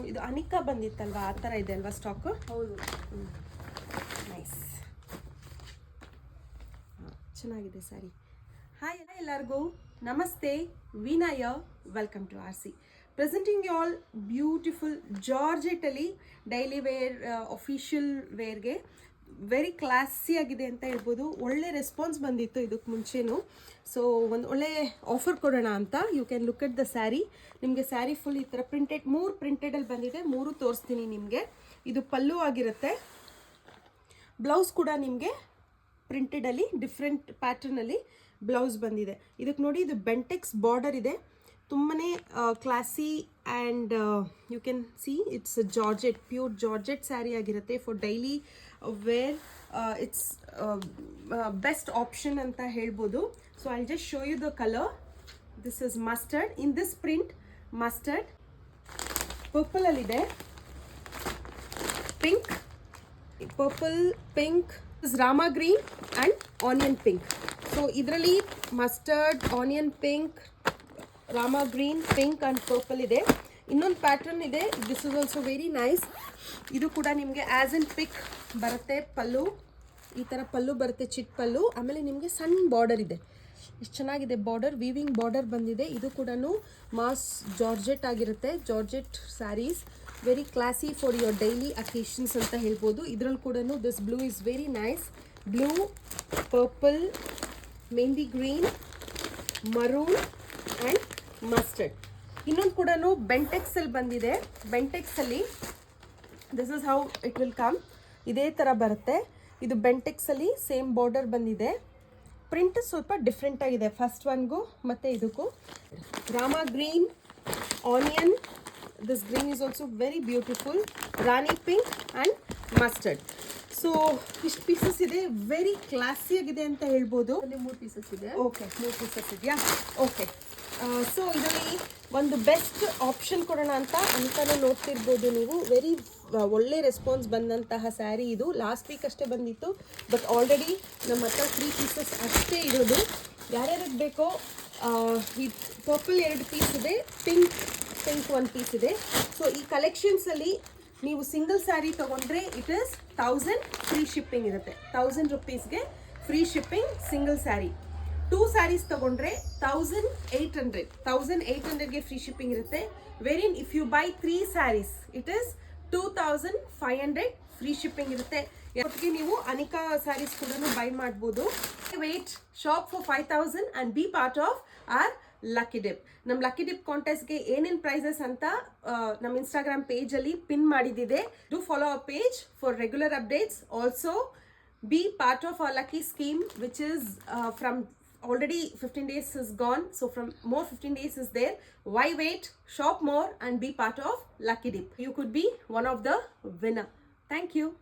ಇದು ಅನಿಕಾ ಬಂದಿತ್ತಲ್ವಾ, ಆ ಥರ ಇದೆ ಅಲ್ವಾ ಸ್ಟಾಕು? ಹೌದು. ನೈಸ್, ಚೆನ್ನಾಗಿದೆ ಸ್ಯಾರಿ. ಹಾಯ್ ಎಲ್ಲರಿಗೂ ನಮಸ್ತೆ, Vinaya, welcome to RC. Presenting you all beautiful ಜಾರ್ಜೆಟಲ್ಲಿ ಡೈಲಿ ವೇರ್, ಅಫಿಷಿಯಲ್ ವೇರ್ಗೆ ವೆರಿ ಕ್ಲಾಸಿ ಆಗಿದೆ ಅಂತ ಹೇಳ್ಬೋದು. ಒಳ್ಳೆ ರೆಸ್ಪಾನ್ಸ್ ಬಂದಿತ್ತು ಇದಕ್ಕೆ ಮುಂಚೆನೂ. ಸೊ ಒಂದು ಒಳ್ಳೆ ಆಫರ್ ಕೊಡೋಣ ಅಂತ. You can look at the sari. ನಿಮಗೆ ಸ್ಯಾರಿ ಫುಲ್ ಈ ಥರ ಪ್ರಿಂಟೆಡ್, 3 ಪ್ರಿಂಟೆಡಲ್ಲಿ ಬಂದಿದೆ. 3 ತೋರಿಸ್ತೀನಿ ನಿಮಗೆ. ಇದು ಪಲ್ಲು ಆಗಿರುತ್ತೆ. ಬ್ಲೌಸ್ ಕೂಡ ನಿಮಗೆ ಪ್ರಿಂಟೆಡಲ್ಲಿ ಡಿಫ್ರೆಂಟ್ ಪ್ಯಾಟರ್ನಲ್ಲಿ ಬ್ಲೌಸ್ ಬಂದಿದೆ. ಇದಕ್ಕೆ ನೋಡಿ, ಇದು ಬೆಂಟೆಕ್ಸ್ ಬಾರ್ಡರ್ ಇದೆ. ತುಂಬನೇ classy and you can see it's georgette, pure georgette sari ಆಗಿರುತ್ತೆ for daily wear. It's best option ಅಂತ ಹೇಳ್ಬೋದು. So I just show you the colour. This is mustard. In this print mustard, ಪರ್ಪಲಲ್ಲಿದೆ, pink, purple, pink, Rama green and onion pink. So ಇದರಲ್ಲಿ mustard, onion pink, Rama green, pink and purple ಇದೆ. ಇನ್ನೊಂದು pattern ಇದೆ. This is also very nice. ಇದು ಕೂಡ ನಿಮಗೆ as in ಪಿಕ್ ಬರುತ್ತೆ. ಪಲ್ಲು ಈ ಥರ ಪಲ್ಲು ಬರುತ್ತೆ, ಚಿಟ್ ಪಲ್ಲು. ಆಮೇಲೆ ನಿಮಗೆ ಸಣ್ಣ ಬಾರ್ಡರ್ ಇದೆ. ಎಷ್ಟು ಚೆನ್ನಾಗಿದೆ ಬಾರ್ಡರ್, ವೀವಿಂಗ್ ಬಾರ್ಡರ್ ಬಂದಿದೆ. ಇದು ಕೂಡ ಮಾಸ್ ಜಾರ್ಜೆಟ್ ಆಗಿರುತ್ತೆ. Georgette sarees very classy for your daily occasions ಅಂತ ಹೇಳ್ಬೋದು. ಇದರಲ್ಲಿ ಕೂಡ this blue is very nice. Blue, purple, mehndi green, maroon and mustard. ಇನ್ನೊಂದು ಕೂಡ ಬೆಂಟೆಕ್ಸಲ್ಲಿ ಬಂದಿದೆ. ಬೆಂಟೆಕ್ಸಲ್ಲಿ this is how it will come. ಇದೇ ಥರ ಬರುತ್ತೆ. ಇದು ಬೆಂಟೆಕ್ಸಲ್ಲಿ ಸೇಮ್ ಬಾರ್ಡರ್ ಬಂದಿದೆ. ಪ್ರಿಂಟ್ ಸ್ವಲ್ಪ ಡಿಫ್ರೆಂಟ್ ಆಗಿದೆ ಫಸ್ಟ್ ಒನ್ಗೂ ಮತ್ತು ಇದಕ್ಕೂ. Rama green, onion, this green is also very beautiful. Rani pink and mustard. So ಇಷ್ಟು ಪೀಸಸ್ ಇದೆ. ವೆರಿ ಕ್ಲಾಸಿ ಆಗಿದೆ ಅಂತ ಹೇಳ್ಬೋದು. ಅಲ್ಲಿ 3 ಪೀಸಸ್ ಇದೆ. ಓಕೆ, 3 ಪೀಸಸ್ ಇದೆಯಾ? ಓಕೆ. ಸೊ ಇದರಲ್ಲಿ ಒಂದು ಬೆಸ್ಟ್ ಆಪ್ಷನ್ ಕೊಡೋಣ ಅಂತ ಅಂತಾನೆ ನೋಡ್ತಿರ್ಬೋದು ನೀವು. ವೆರಿ ಒಳ್ಳೆ ರೆಸ್ಪಾನ್ಸ್ ಬಂದಂತಹ ಸ್ಯಾರಿ ಇದು. ಲಾಸ್ಟ್ ವೀಕ್ ಅಷ್ಟೇ ಬಂದಿತ್ತು, ಬಟ್ ಆಲ್ರೆಡಿ ನಮ್ಮ ಹತ್ರ 3 ಪೀಸಸ್ ಅಷ್ಟೇ ಇರೋದು. ಯಾರ್ಯಾರಿಗೆ ಬೇಕೋ, ಈ ಪರ್ಪಲ್ 2 ಪೀಸ್ ಇದೆ, ಪಿಂಕ್ 1 ಪೀಸ್ ಇದೆ. ಸೊ ಈ ಕಲೆಕ್ಷನ್ಸಲ್ಲಿ ನೀವು ಸಿಂಗಲ್ ಸ್ಯಾರಿ ತೊಗೊಂಡ್ರೆ ಇಟ್ ಇಸ್ 1000 ಫ್ರೀ ಶಿಪ್ಪಿಂಗ್ ಇರುತ್ತೆ. 1000 ರುಪೀಸ್ಗೆ free shipping single sari. 2 sarees ತೊಗೊಂಡ್ರೆ 1800ಗೆ ಫ್ರೀ ಶಿಪ್ಪಿಂಗ್ ಇರುತ್ತೆ. Wherein if you buy 3 sarees it is 2500 free shipping ಇರುತ್ತೆ. ಒಟ್ಟಿಗೆ ನೀವು ಅನಿಕಾ ಸ್ಯಾರೀಸ್ ಕೂಡ ಬೈ ಮಾಡ್ಬೋದು. Wait, shop for 5000 and be part of our lucky dip. ನಮ್ಮ ಲಕ್ಕಿ ಡಿಪ್ ಕಾಂಟೆಸ್ಟ್ಗೆ ಏನೇನು ಪ್ರೈಸಸ್ ಅಂತ ನಮ್ಮ ಇನ್ಸ್ಟಾಗ್ರಾಮ್ ಪೇಜಲ್ಲಿ ಪಿನ್ ಮಾಡಿದ್ದಿದೆ. Do follow a page for regular updates. Also be part of our lucky scheme, which is from already 15 days is gone, so from more 15 days is there. Why wait? Shop more and be part of lucky dip. You could be one of the winner. Thank you.